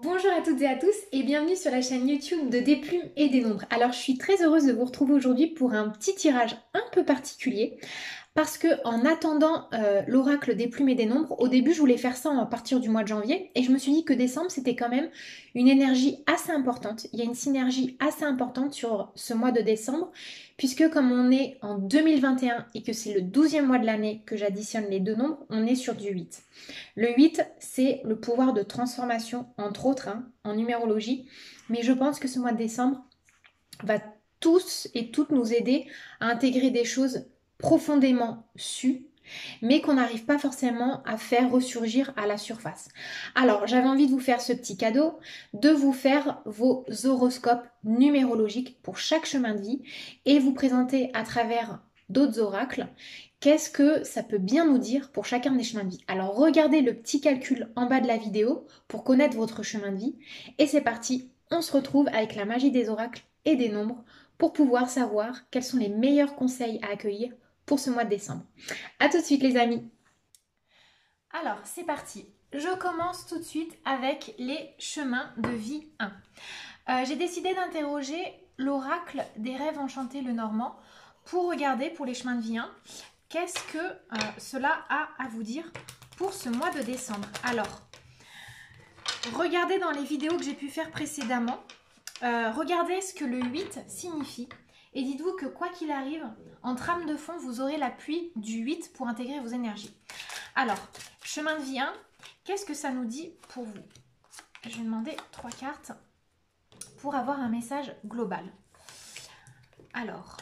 Bonjour à toutes et à tous et bienvenue sur la chaîne YouTube de Des Plumes et des Nombres. Alors je suis très heureuse de vous retrouver aujourd'hui pour un petit tirage un peu particulier parce que en attendant l'oracle des plumes et des nombres, au début je voulais faire ça à partir du mois de janvier et je me suis dit que décembre c'était quand même une énergie assez importante. Il y a une synergie assez importante sur ce mois de décembre puisque comme on est en 2021 et que c'est le 12e mois de l'année que j'additionne les deux nombres, on est sur du 8. Le 8, c'est le pouvoir de transformation, entre autres, hein, en numérologie. Mais je pense que ce mois de décembre va tous et toutes nous aider à intégrer des choses profondément sues, mais qu'on n'arrive pas forcément à faire ressurgir à la surface. Alors, j'avais envie de vous faire ce petit cadeau, de vous faire vos horoscopes numérologiques pour chaque chemin de vie et vous présenter à travers d'autres oracles qu'est-ce que ça peut bien nous dire pour chacun des chemins de vie. Alors, regardez le petit calcul en bas de la vidéo pour connaître votre chemin de vie et c'est parti, on se retrouve avec la magie des oracles et des nombres pour pouvoir savoir quels sont les meilleurs conseils à accueillir pour ce mois de décembre. A tout de suite les amis. Alors c'est parti. Je commence tout de suite avec les chemins de vie 1. J'ai décidé d'interroger l'oracle des rêves enchantés le Normand pour regarder pour les chemins de vie 1 qu'est-ce que cela a à vous dire pour ce mois de décembre. Alors, regardez dans les vidéos que j'ai pu faire précédemment. Regardez ce que le 8 signifie et dites-vous que quoi qu'il arrive, en trame de fond, vous aurez l'appui du 8 pour intégrer vos énergies. Alors, chemin de vie 1, qu'est-ce que ça nous dit pour vous? Je vais demander 3 cartes pour avoir un message global. Alors,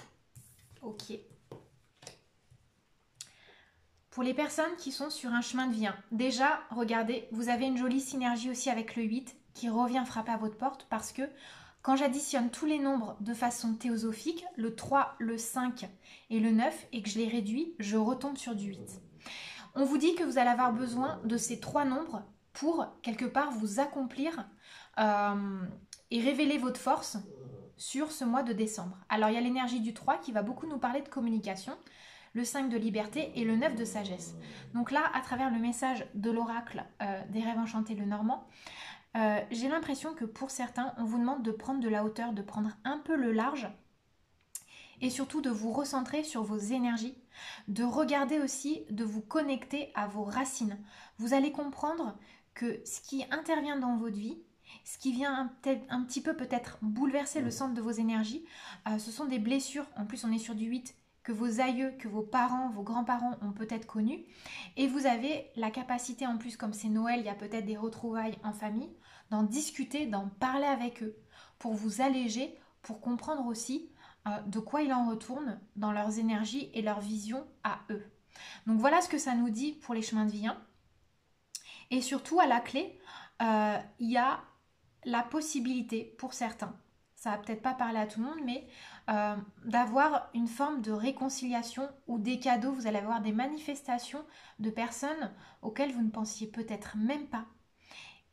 ok. Pour les personnes qui sont sur un chemin de vie 1, déjà, regardez, vous avez une jolie synergie aussi avec le 8 qui revient frapper à votre porte parce que quand j'additionne tous les nombres de façon théosophique, le 3, le 5 et le 9, et que je les réduis, je retombe sur du 8. On vous dit que vous allez avoir besoin de ces 3 nombres pour, quelque part, vous accomplir et révéler votre force sur ce mois de décembre. Alors, il y a l'énergie du 3 qui va beaucoup nous parler de communication, le 5 de liberté et le 9 de sagesse. Donc là, à travers le message de l'oracle des rêves enchantés le Normand, j'ai l'impression que pour certains, on vous demande de prendre de la hauteur, de prendre un peu le large et surtout de vous recentrer sur vos énergies, de regarder aussi, de vous connecter à vos racines. Vous allez comprendre que ce qui intervient dans votre vie, ce qui vient un petit peu peut-être bouleverser le centre de vos énergies, ce sont des blessures, en plus on est sur du 8, que vos aïeux, que vos parents, vos grands-parents ont peut-être connues. Et vous avez la capacité, en plus comme c'est Noël, il y a peut-être des retrouvailles en famille, d'en discuter, d'en parler avec eux, pour vous alléger, pour comprendre aussi de quoi il en retourne dans leurs énergies et leur vision à eux. Donc voilà ce que ça nous dit pour les chemins de vie 1. Et surtout à la clé, il y a la possibilité pour certains, ça va peut-être pas parler à tout le monde, mais d'avoir une forme de réconciliation ou des cadeaux, vous allez avoir des manifestations de personnes auxquelles vous ne pensiez peut-être même pas.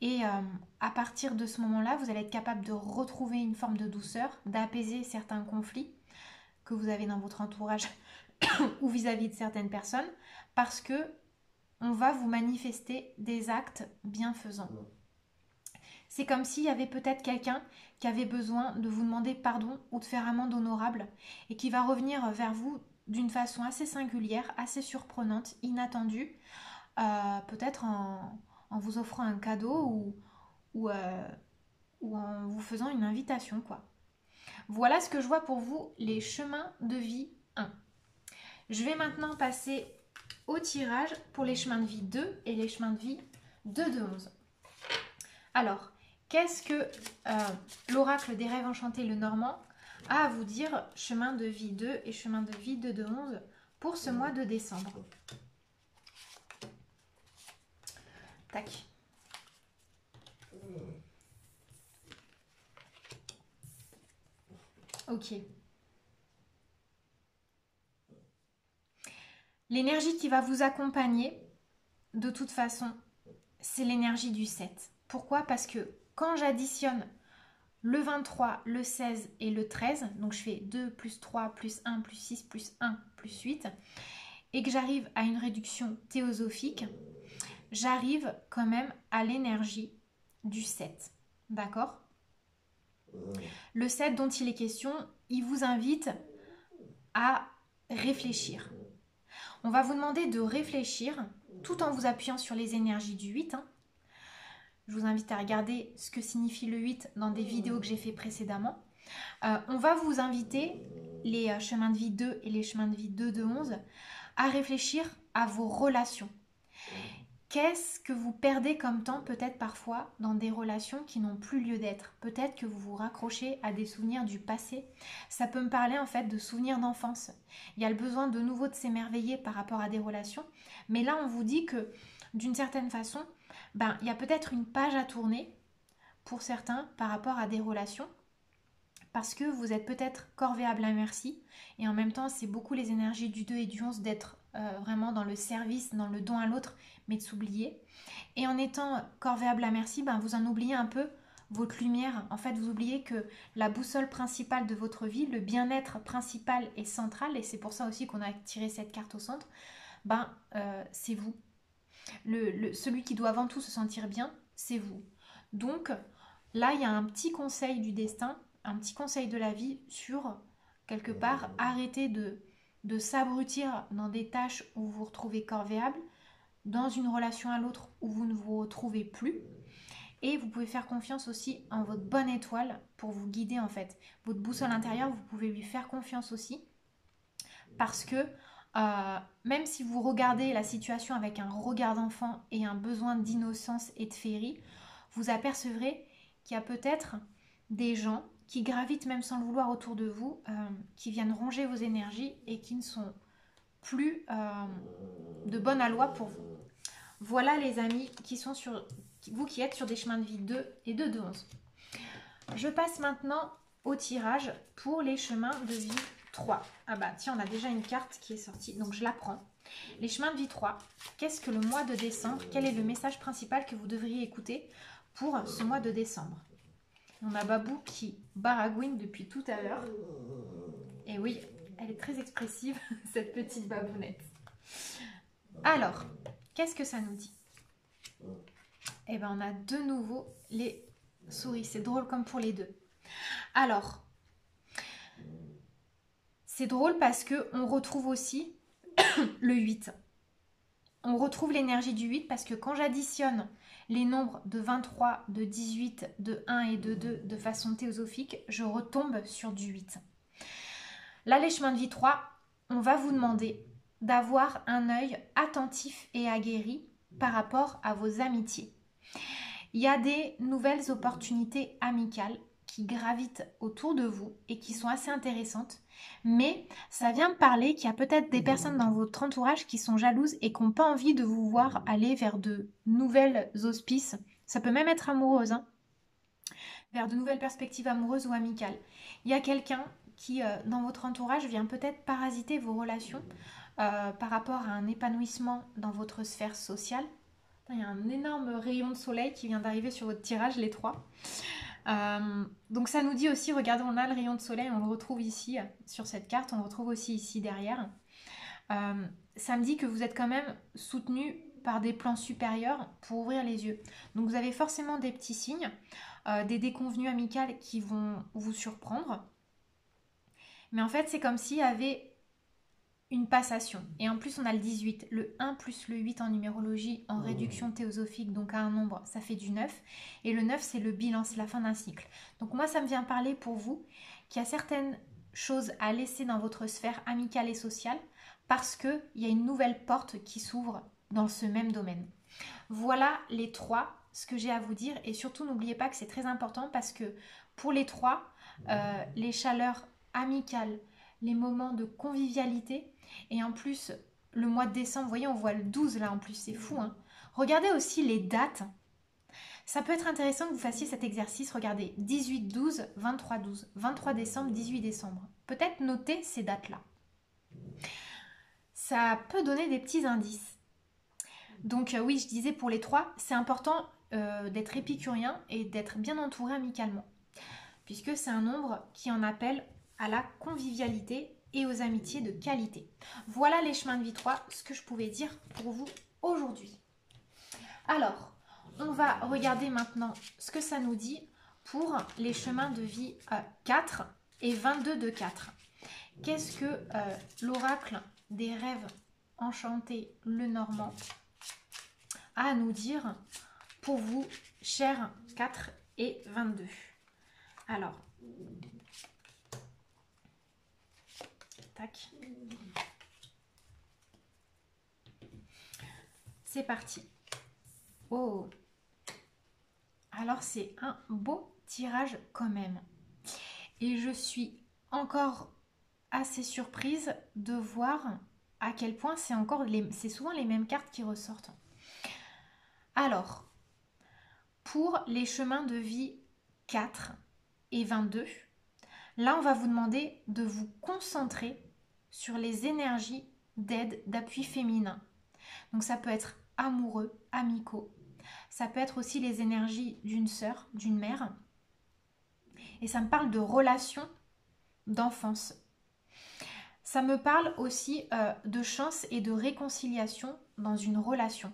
Et à partir de ce moment-là, vous allez être capable de retrouver une forme de douceur, d'apaiser certains conflits que vous avez dans votre entourage ou vis-à-vis de certaines personnes, parce que on va vous manifester des actes bienfaisants. C'est comme s'il y avait peut-être quelqu'un qui avait besoin de vous demander pardon ou de faire amende honorable et qui va revenir vers vous d'une façon assez singulière, assez surprenante, inattendue, peut-être en vous offrant un cadeau ou en vous faisant une invitation, quoi. Voilà ce que je vois pour vous, les chemins de vie 1. Je vais maintenant passer au tirage pour les chemins de vie 2 et les chemins de vie 2 de 11. Alors, qu'est-ce que l'oracle des rêves enchantés le Normand a à vous dire chemin de vie 2 et chemin de vie 2 de 11 pour ce mois de décembre? Tac. Ok. L'énergie qui va vous accompagner, de toute façon, c'est l'énergie du 7. Pourquoi? Parce que quand j'additionne le 23, le 16 et le 13, donc je fais 2 plus 3 plus 1 plus 6 plus 1 plus 8, et que j'arrive à une réduction théosophique, j'arrive quand même à l'énergie du 7. D'accord? Le 7 dont il est question, il vous invite à réfléchir. On va vous demander de réfléchir tout en vous appuyant sur les énergies du 8. Je vous invite à regarder ce que signifie le 8 dans des vidéos que j'ai fait précédemment. On va vous inviter, les chemins de vie 2 et les chemins de vie 2 de 11, à réfléchir à vos relations. Qu'est-ce que vous perdez comme temps peut-être parfois dans des relations qui n'ont plus lieu d'être? Peut-être que vous vous raccrochez à des souvenirs du passé. Ça peut me parler en fait de souvenirs d'enfance. Il y a le besoin de nouveau de s'émerveiller par rapport à des relations. Mais là, on vous dit que d'une certaine façon, il y a peut-être une page à tourner pour certains par rapport à des relations. Parce que vous êtes peut-être corvéable à merci. Et en même temps, c'est beaucoup les énergies du 2 et du 11 d'être vraiment dans le service, dans le don à l'autre, mais de s'oublier. Et en étant corvéable à merci, vous en oubliez un peu votre lumière. En fait, vous oubliez que la boussole principale de votre vie, le bien-être principal et central, et c'est pour ça aussi qu'on a tiré cette carte au centre, c'est vous. Celui qui doit avant tout se sentir bien, c'est vous. Donc là, il y a un petit conseil du destin, un petit conseil de la vie sur, quelque part, arrêter de s'abrutir dans des tâches où vous vous retrouvez corvéable, dans une relation à l'autre où vous ne vous retrouvez plus. Et vous pouvez faire confiance aussi en votre bonne étoile pour vous guider en fait. Votre boussole intérieure, vous pouvez lui faire confiance aussi. Parce que même si vous regardez la situation avec un regard d'enfant et un besoin d'innocence et de féerie, vous apercevrez qu'il y a peut-être des gens qui gravitent même sans le vouloir autour de vous, qui viennent ronger vos énergies et qui ne sont plus de bonne aloi pour vous. Voilà les amis vous qui êtes sur des chemins de vie 2 et 2 de 11. Je passe maintenant au tirage pour les chemins de vie 3. Ah tiens, on a déjà une carte qui est sortie, donc je la prends. Les chemins de vie 3, qu'est-ce que le mois de décembre? Quel est le message principal que vous devriez écouter pour ce mois de décembre? On a Babou qui baragouine depuis tout à l'heure. Et oui, elle est très expressive, cette petite babounette. Alors, qu'est-ce que ça nous dit? On a de nouveau les souris. C'est drôle comme pour les deux. Alors, c'est drôle parce qu'on retrouve aussi le 8. On retrouve l'énergie du 8 parce que quand j'additionne les nombres de 23, de 18, de 1 et de 2 de façon théosophique, je retombe sur du 8. Là, les chemins de vie 3, on va vous demander d'avoir un œil attentif et aguerri par rapport à vos amitiés. Il y a des nouvelles opportunités amicales qui gravitent autour de vous et qui sont assez intéressantes. Mais ça vient me parler qu'il y a peut-être des personnes dans votre entourage qui sont jalouses et qui n'ont pas envie de vous voir aller vers de nouvelles auspices. Ça peut même être amoureuse, vers de nouvelles perspectives amoureuses ou amicales. Il y a quelqu'un qui, dans votre entourage, vient peut-être parasiter vos relations par rapport à un épanouissement dans votre sphère sociale. Il y a un énorme rayon de soleil qui vient d'arriver sur votre tirage, les 3. Donc ça nous dit aussi, regardez, on a le rayon de soleil, on le retrouve ici sur cette carte, on le retrouve aussi ici derrière. Ça me dit que vous êtes quand même soutenu par des plans supérieurs pour ouvrir les yeux. Donc vous avez forcément des petits signes, des déconvenues amicales qui vont vous surprendre. Mais en fait, c'est comme s'il y avait une passation. Et en plus, on a le 18. Le 1 plus le 8 en numérologie, en réduction théosophique, donc à un nombre, ça fait du 9. Et le 9, c'est le bilan, c'est la fin d'un cycle. Donc moi, ça me vient parler pour vous qu'il y a certaines choses à laisser dans votre sphère amicale et sociale parce qu'il y a une nouvelle porte qui s'ouvre dans ce même domaine. Voilà les 3, ce que j'ai à vous dire. Et surtout, n'oubliez pas que c'est très important parce que pour les 3, les chaleurs amicales, les moments de convivialité, et en plus, le mois de décembre, vous voyez, on voit le 12 là en plus, c'est fou. Regardez aussi les dates. Ça peut être intéressant que vous fassiez cet exercice. Regardez, 18-12, 23-12, 23 décembre, 18 décembre. Peut-être noter ces dates-là. Ça peut donner des petits indices. Donc oui, je disais pour les 3, c'est important d'être épicurien et d'être bien entouré amicalement. Puisque c'est un nombre qui en appelle à la convivialité et aux amitiés de qualité. Voilà les chemins de vie 3, ce que je pouvais dire pour vous aujourd'hui. Alors, on va regarder maintenant ce que ça nous dit pour les chemins de vie 4 et 22 de 4. Qu'est-ce que l'oracle des rêves enchantés Lenormand a à nous dire pour vous, chers 4 et 22? Alors, tac. C'est parti. Oh, alors c'est un beau tirage quand même. Et je suis encore assez surprise de voir à quel point c'est souvent les mêmes cartes qui ressortent. Alors, pour les chemins de vie 4 et 22, là on va vous demander de vous concentrer sur les énergies d'aide, d'appui féminin. Donc ça peut être amoureux, amicaux. Ça peut être aussi les énergies d'une sœur, d'une mère. Et ça me parle de relations d'enfance. Ça me parle aussi de chance et de réconciliation dans une relation.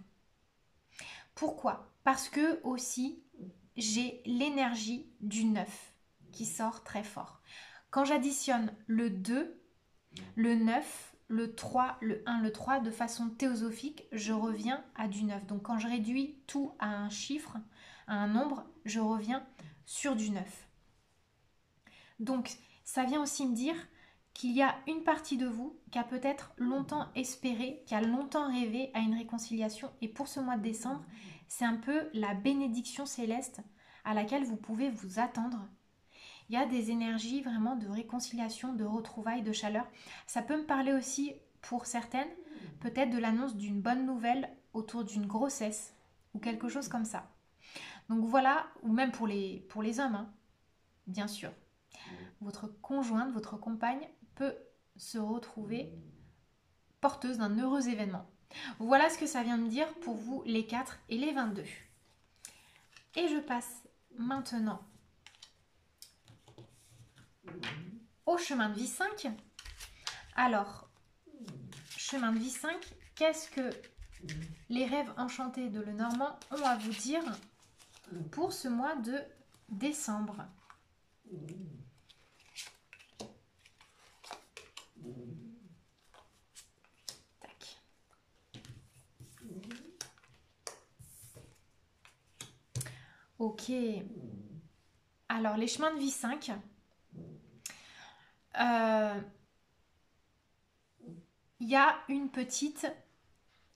Pourquoi? Parce que aussi, j'ai l'énergie du 9 qui sort très fort. Quand j'additionne le 2, le 9, le 3, le 1, le 3, de façon théosophique, je reviens à du 9. Donc quand je réduis tout à un chiffre, à un nombre, je reviens sur du 9. Donc ça vient aussi me dire qu'il y a une partie de vous qui a peut-être longtemps espéré, qui a longtemps rêvé à une réconciliation. Et pour ce mois de décembre, c'est un peu la bénédiction céleste à laquelle vous pouvez vous attendre. Il y a des énergies vraiment de réconciliation, de retrouvailles, de chaleur. Ça peut me parler aussi, pour certaines, peut-être de l'annonce d'une bonne nouvelle autour d'une grossesse ou quelque chose comme ça. Donc voilà, ou même pour les hommes, hein, bien sûr. Votre conjointe, votre compagne peut se retrouver porteuse d'un heureux événement. Voilà ce que ça vient me dire pour vous, les 4 et les 22. Et je passe maintenant au chemin de vie 5. Alors, chemin de vie 5, qu'est-ce que les rêves enchantés de Lenormand ont à vous dire pour ce mois de décembre? Tac. Ok. Alors, les chemins de vie 5. Il y a une petite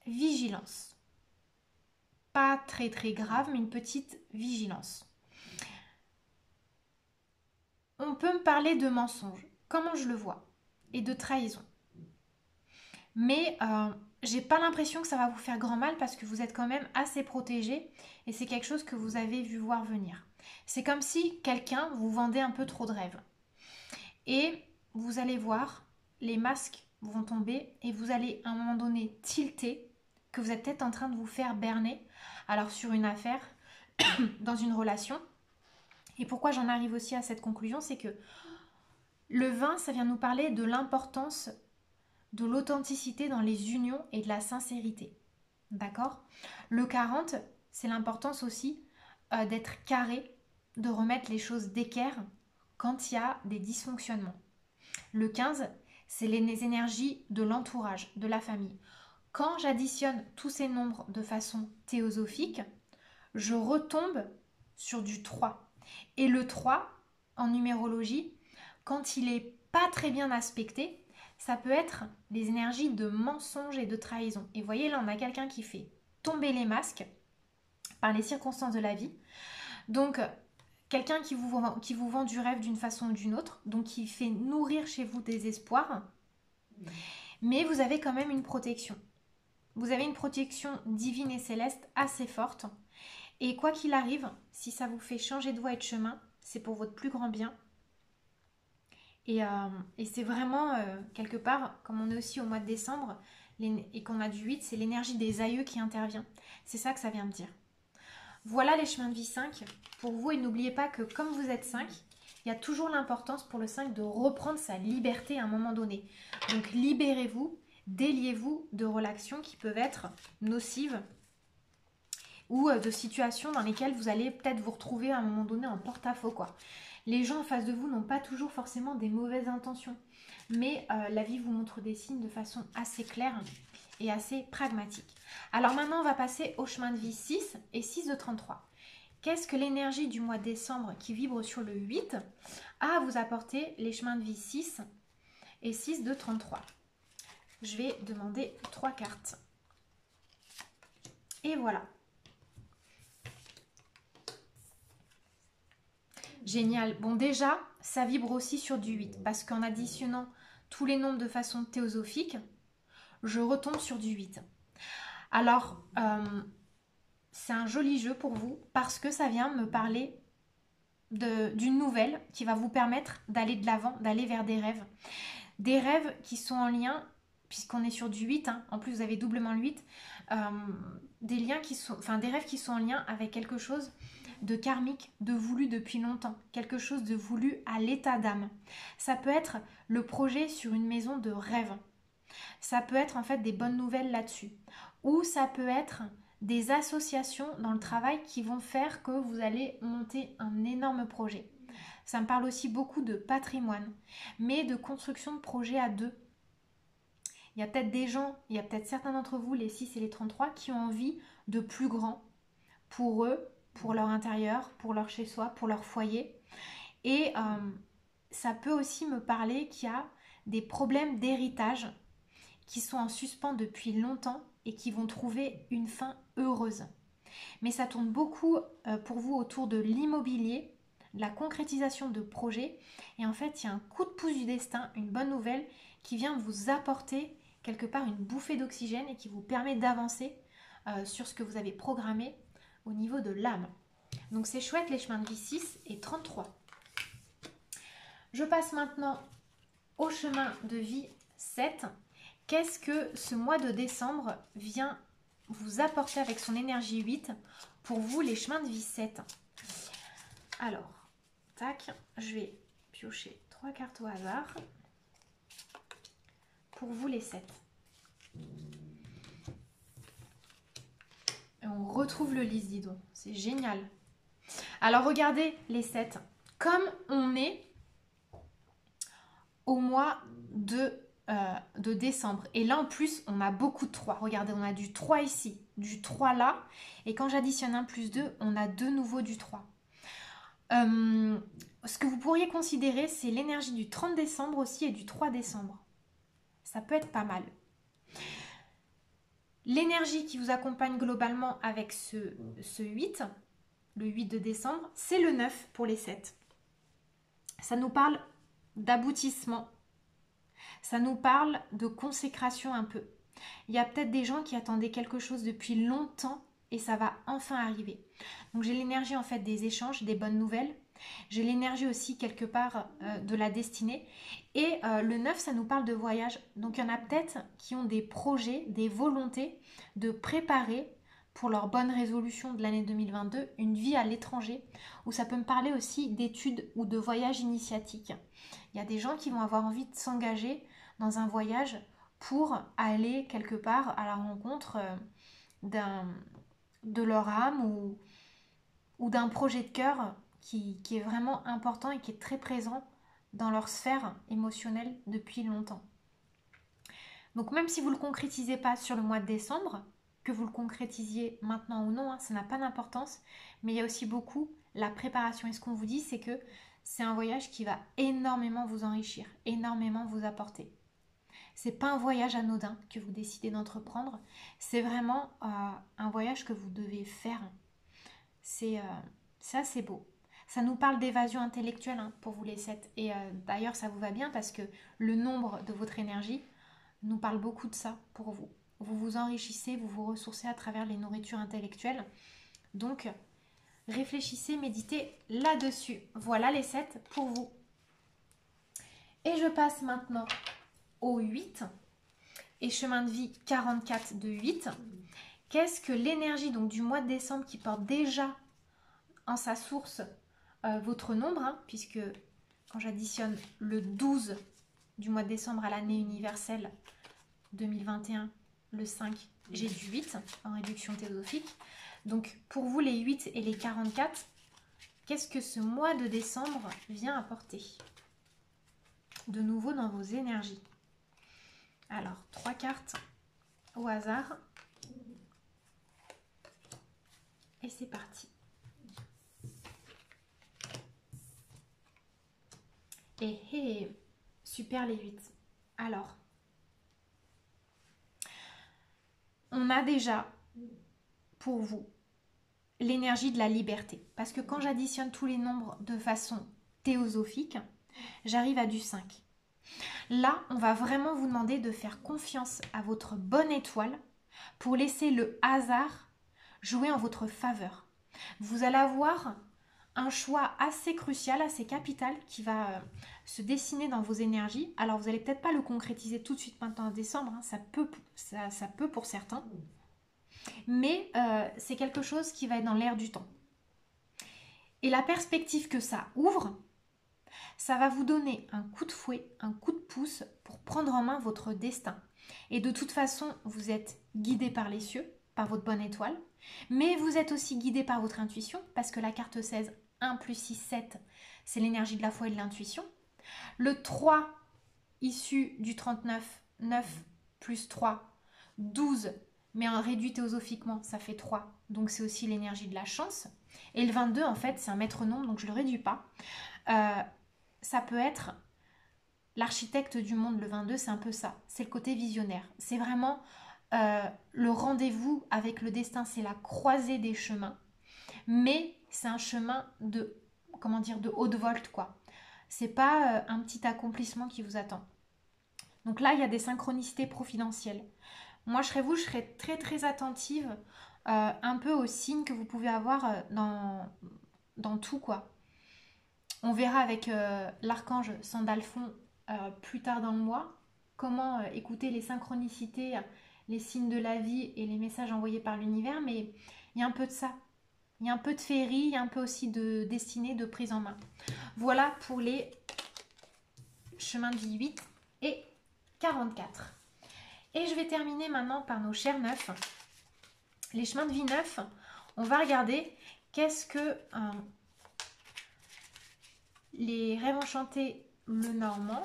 vigilance. Pas très très grave, mais une petite vigilance. On peut me parler de mensonge, comment je le vois, et de trahison. Mais j'ai pas l'impression que ça va vous faire grand mal parce que vous êtes quand même assez protégé et c'est quelque chose que vous avez vu voir venir. C'est comme si quelqu'un vous vendait un peu trop de rêves. Et vous allez voir, les masques vont tomber et vous allez à un moment donné tilter que vous êtes peut-être en train de vous faire berner. Alors sur une affaire, dans une relation. Et pourquoi j'en arrive aussi à cette conclusion, c'est que le 20, ça vient nous parler de l'importance de l'authenticité dans les unions et de la sincérité. D'accord? Le 40, c'est l'importance aussi d'être carré, de remettre les choses d'équerre quand il y a des dysfonctionnements. Le 15, c'est les énergies de l'entourage, de la famille. Quand j'additionne tous ces nombres de façon théosophique, je retombe sur du 3. Et le 3, en numérologie, quand il n'est pas très bien aspecté, ça peut être les énergies de mensonge et de trahison. Et vous voyez, là, on a quelqu'un qui fait tomber les masques par les circonstances de la vie. Donc, quelqu'un qui vous vend du rêve d'une façon ou d'une autre, donc qui fait nourrir chez vous des espoirs. Mais vous avez quand même une protection. Vous avez une protection divine et céleste assez forte. Et quoi qu'il arrive, si ça vous fait changer de voie et de chemin, c'est pour votre plus grand bien. Et c'est vraiment, quelque part, comme on est aussi au mois de décembre, et qu'on a du 8, c'est l'énergie des aïeux qui intervient. C'est ça que ça vient me dire. Voilà les chemins de vie 5 pour vous. Et n'oubliez pas que comme vous êtes 5, il y a toujours l'importance pour le 5 de reprendre sa liberté à un moment donné. Donc libérez-vous, déliez-vous de relations qui peuvent être nocives. ou de situations dans lesquelles vous allez peut-être vous retrouver à un moment donné en porte-à-faux, quoi. Les gens en face de vous n'ont pas toujours forcément des mauvaises intentions, mais la vie vous montre des signes de façon assez claire et assez pragmatique. Alors maintenant, on va passer au chemin de vie 6 et 6 de 33. Qu'est-ce que l'énergie du mois de décembre qui vibre sur le 8 a à vous apporter les chemins de vie 6 et 6 de 33? Je vais demander 3 cartes. Et voilà. Génial. Bon, déjà, ça vibre aussi sur du 8 parce qu'en additionnant tous les nombres de façon théosophique, je retombe sur du 8. Alors, c'est un joli jeu pour vous parce que ça vient me parler d'une nouvelle qui va vous permettre d'aller de l'avant, d'aller vers des rêves. Des rêves qui sont en lien, puisqu'on est sur du 8, hein, en plus vous avez doublement le 8, des rêves qui sont en lien avec quelque chose de karmique, de voulu depuis longtemps, quelque chose de voulu à l'état d'âme. Ça peut être le projet sur une maison de rêve. Ça peut être en fait des bonnes nouvelles là-dessus. Ou ça peut être des associations dans le travail qui vont faire que vous allez monter un énorme projet. Ça me parle aussi beaucoup de patrimoine, mais de construction de projets à deux. Il y a peut-être des gens, il y a peut-être certains d'entre vous, les 6 et les 33, qui ont envie de plus grand pour eux, pour leur intérieur, pour leur chez-soi, pour leur foyer. Et ça peut aussi me parler qu'il y a des problèmes d'héritage qui sont en suspens depuis longtemps et qui vont trouver une fin heureuse. Mais ça tourne beaucoup pour vous autour de l'immobilier, de la concrétisation de projets. Et en fait, il y a un coup de pouce du destin, une bonne nouvelle qui vient vous apporter quelque part une bouffée d'oxygène et qui vous permet d'avancer sur ce que vous avez programmé au niveau de l'âme. Donc c'est chouette les chemins de vie 6 et 33. Je passe maintenant au chemin de vie 7. Qu'est-ce que ce mois de décembre vient vous apporter avec son énergie 8 pour vous les chemins de vie 7? Alors, tac, je vais piocher 3 cartes au hasard pour vous les 7. Et on retrouve le lys, dis donc. C'est génial. Alors regardez les 7. Comme on est au mois de décembre. Et là en plus on a beaucoup de 3. Regardez, on a du 3 ici, du 3 là. Et quand j'additionne 1 plus 2, on a de nouveau du 3. Ce que vous pourriez considérer, c'est l'énergie du 30 décembre aussi et du 3 décembre. Ça peut être pas mal. L'énergie qui vous accompagne globalement avec ce 8, le 8 de décembre, c'est le 9 pour les 7. Ça nous parle d'aboutissement. Ça nous parle de consécration un peu. Il y a peut-être des gens qui attendaient quelque chose depuis longtemps et ça va enfin arriver. Donc j'ai l'énergie en fait des échanges, des bonnes nouvelles. J'ai l'énergie aussi quelque part de la destinée. Et le 9, ça nous parle de voyage. Donc il y en a peut-être qui ont des projets, des volontés de préparer pour leur bonne résolution de l'année 2022, une vie à l'étranger, où ça peut me parler aussi d'études ou de voyages initiatiques. Il y a des gens qui vont avoir envie de s'engager dans un voyage pour aller quelque part à la rencontre de leur âme ou d'un projet de cœur qui est vraiment important et qui est très présent dans leur sphère émotionnelle depuis longtemps. Donc même si vous ne le concrétisez pas sur le mois de décembre, que vous le concrétisiez maintenant ou non, hein, ça n'a pas d'importance, mais il y a aussi beaucoup la préparation. Et ce qu'on vous dit, c'est que c'est un voyage qui va énormément vous enrichir, énormément vous apporter. C'est pas un voyage anodin que vous décidez d'entreprendre, c'est vraiment un voyage que vous devez faire. C'est assez beau. Ça nous parle d'évasion intellectuelle hein, pour vous les 7. Et d'ailleurs, ça vous va bien parce que le nombre de votre énergie nous parle beaucoup de ça pour vous. Vous vous enrichissez, vous vous ressourcez à travers les nourritures intellectuelles. Donc, réfléchissez, méditez là-dessus. Voilà les 7 pour vous. Et je passe maintenant au 8 et chemin de vie 44 de 8. Qu'est-ce que l'énergie donc du mois de décembre qui porte déjà en sa source votre nombre, hein, puisque quand j'additionne le 12 du mois de décembre à l'année universelle 2021, le 5, j'ai du 8 en réduction théosophique. Donc pour vous les 8 et les 44, qu'est-ce que ce mois de décembre vient apporter de nouveau dans vos énergies? Alors 3 cartes au hasard. Et c'est parti. Et super les 8. Alors, on a déjà pour vous l'énergie de la liberté. Parce que quand j'additionne tous les nombres de façon théosophique, j'arrive à du 5. Là, on va vraiment vous demander de faire confiance à votre bonne étoile pour laisser le hasard jouer en votre faveur. Vous allez avoir un choix assez crucial, assez capital qui va se dessiner dans vos énergies. Alors, vous n'allez peut-être pas le concrétiser tout de suite maintenant en décembre, hein, ça peut pour certains. Mais c'est quelque chose qui va être dans l'air du temps. Et la perspective que ça ouvre, ça va vous donner un coup de fouet, un coup de pouce pour prendre en main votre destin. Et de toute façon, vous êtes guidé par les cieux, par votre bonne étoile, mais vous êtes aussi guidé par votre intuition, parce que la carte 16, 1 plus 6, 7, c'est l'énergie de la foi et de l'intuition. Le 3, issu du 39, 9 plus 3, 12, mais en réduit théosophiquement, ça fait 3, donc c'est aussi l'énergie de la chance. Et le 22, en fait, c'est un maître nombre, donc je ne le réduis pas. Ça peut être l'architecte du monde, le 22, c'est un peu ça. C'est le côté visionnaire. C'est vraiment le rendez-vous avec le destin, c'est la croisée des chemins. Mais c'est un chemin de, comment dire, de haute volte, quoi. C'est pas un petit accomplissement qui vous attend. Donc là, il y a des synchronicités providentielles. Moi, je serais très très attentive un peu aux signes que vous pouvez avoir dans tout, quoi. On verra avec l'archange Sandalphon plus tard dans le mois comment écouter les synchronicités, les signes de la vie et les messages envoyés par l'univers, mais il y a un peu de ça. Il y a un peu de féerie, il y a un peu aussi de destinée, de prise en main. Voilà pour les chemins de vie 8 et 44. Et je vais terminer maintenant par nos chers 9. Les chemins de vie 9, on va regarder qu'est-ce que les rêves enchantés Lenormand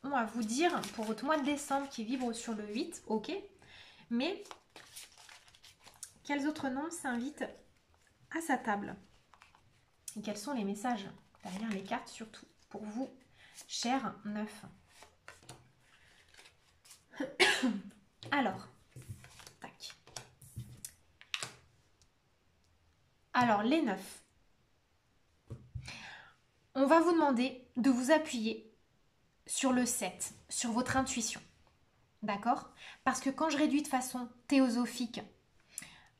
ont à vous dire pour votre mois de décembre qui vibre sur le 8, ok. Mais quels autres noms s'invitent à sa table? Et quels sont les messages derrière les cartes, surtout pour vous, chers 9? Alors, tac. Alors, les 9. On va vous demander de vous appuyer sur le 7, sur votre intuition. D'accord? Parce que quand je réduis de façon théosophique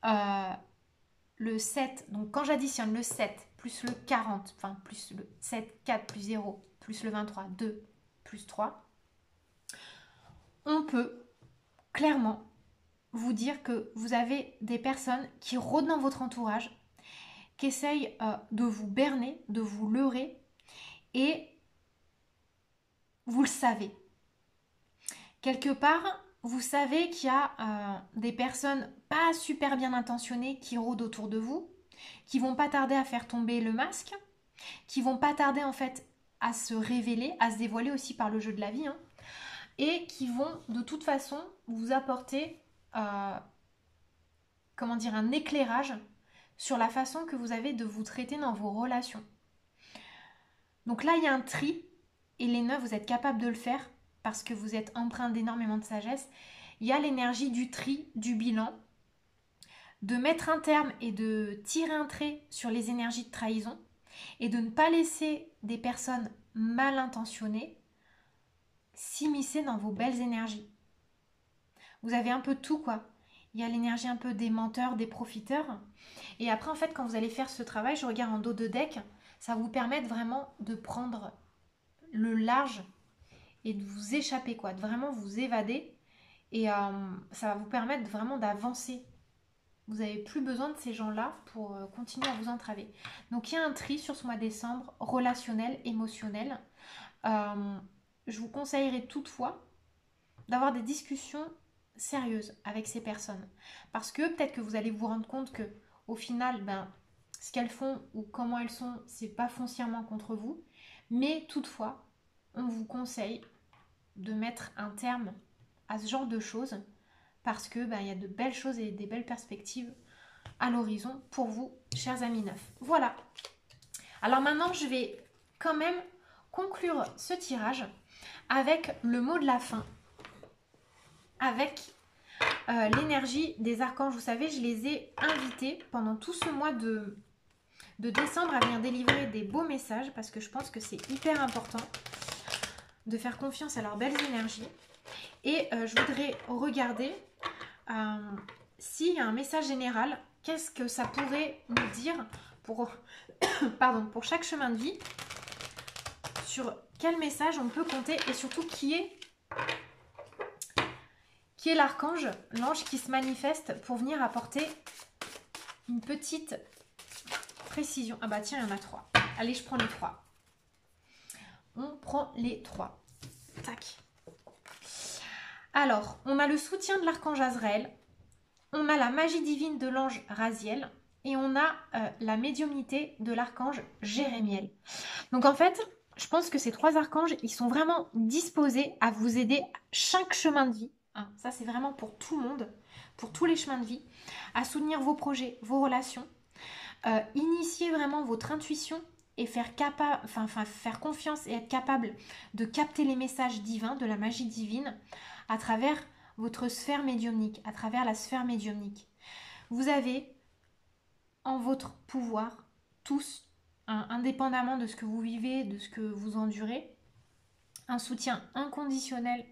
le 7, donc quand j'additionne le 7 plus le 40, enfin plus le 7, 4 plus 0, plus le 23, 2, plus 3, on peut clairement vous dire que vous avez des personnes qui rôdent dans votre entourage, qui essayent de vous berner, de vous leurrer, et vous le savez. Quelque part, vous savez qu'il y a des personnes pas super bien intentionnées qui rôdent autour de vous, qui vont pas tarder à faire tomber le masque, qui vont pas tarder en fait à se révéler, à se dévoiler aussi par le jeu de la vie, hein, et qui vont de toute façon vous apporter comment dire, un éclairage sur la façon que vous avez de vous traiter dans vos relations. Donc là, il y a un tri, et les 9, vous êtes capable de le faire parce que vous êtes empreint d'énormément de sagesse. Il y a l'énergie du tri, du bilan, de mettre un terme et de tirer un trait sur les énergies de trahison et de ne pas laisser des personnes mal intentionnées s'immiscer dans vos belles énergies. Vous avez un peu de tout, quoi. Il y a l'énergie un peu des menteurs, des profiteurs. Et après, en fait, quand vous allez faire ce travail, je regarde en dos de deck, ça va vous permettre vraiment de prendre le large et de vous échapper, quoi, de vraiment vous évader. Et ça va vous permettre vraiment d'avancer. Vous n'avez plus besoin de ces gens-là pour continuer à vous entraver. Donc, il y a un tri sur ce mois de décembre, relationnel, émotionnel. Je vous conseillerais toutefois d'avoir des discussions sérieuse avec ces personnes. Parce que peut-être que vous allez vous rendre compte que au final, ce qu'elles font ou comment elles sont, c'est pas foncièrement contre vous. Mais toutefois, on vous conseille de mettre un terme à ce genre de choses parce que il y a de belles choses et des belles perspectives à l'horizon pour vous, chers amis neufs. Voilà. Alors maintenant, je vais quand même conclure ce tirage avec le mot de la fin, avec l'énergie des archanges. Vous savez, je les ai invités pendant tout ce mois de décembre à venir délivrer des beaux messages parce que je pense que c'est hyper important de faire confiance à leurs belles énergies. Et je voudrais regarder s'il y a un message général, qu'est-ce que ça pourrait nous dire pour, pour chaque chemin de vie, sur quel message on peut compter et surtout qui est l'archange, l'ange qui se manifeste pour venir apporter une petite précision. Ah bah tiens, il y en a 3. Allez, je prends les 3. On prend les 3. Tac. Alors, on a le soutien de l'archange Azraël, on a la magie divine de l'ange Raziel et on a la médiumnité de l'archange Jérémiel. Donc en fait, je pense que ces 3 archanges, ils sont vraiment disposés à vous aider chaque chemin de vie. Ça, c'est vraiment pour tout le monde, pour tous les chemins de vie, à soutenir vos projets, vos relations, initier vraiment votre intuition et faire confiance et être capable de capter les messages divins, de la magie divine, à travers votre sphère médiumnique, à travers la sphère médiumnique. Vous avez en votre pouvoir, tous, indépendamment de ce que vous vivez, de ce que vous endurez, un soutien inconditionnel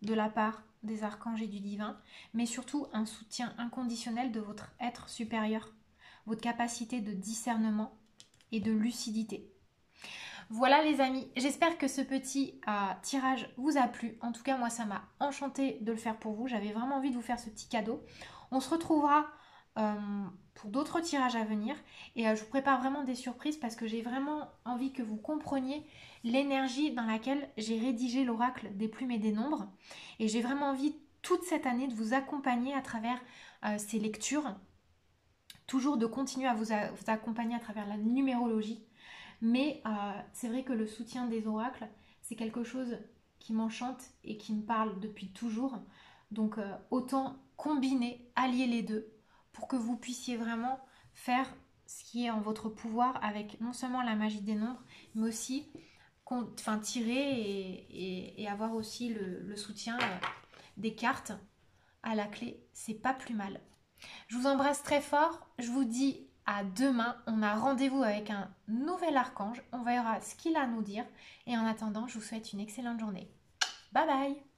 de la part des archanges et du divin, mais surtout un soutien inconditionnel de votre être supérieur, votre capacité de discernement et de lucidité. Voilà les amis, j'espère que ce petit tirage vous a plu. En tout cas, moi, ça m'a enchanté de le faire pour vous. J'avais vraiment envie de vous faire ce petit cadeau. On se retrouvera pour d'autres tirages à venir. Et je vous prépare vraiment des surprises parce que j'ai vraiment envie que vous compreniez l'énergie dans laquelle j'ai rédigé l'oracle des plumes et des nombres. Et j'ai vraiment envie toute cette année de vous accompagner à travers ces lectures. Toujours de continuer à vous accompagner à travers la numérologie. Mais c'est vrai que le soutien des oracles, c'est quelque chose qui m'enchante et qui me parle depuis toujours. Donc autant combiner, allier les deux pour que vous puissiez vraiment faire ce qui est en votre pouvoir avec non seulement la magie des nombres, mais aussi tirer et avoir aussi le soutien des cartes à la clé. C'est pas plus mal. Je vous embrasse très fort. Je vous dis à demain. On a rendez-vous avec un nouvel archange. On verra ce qu'il a à nous dire. Et en attendant, je vous souhaite une excellente journée. Bye bye!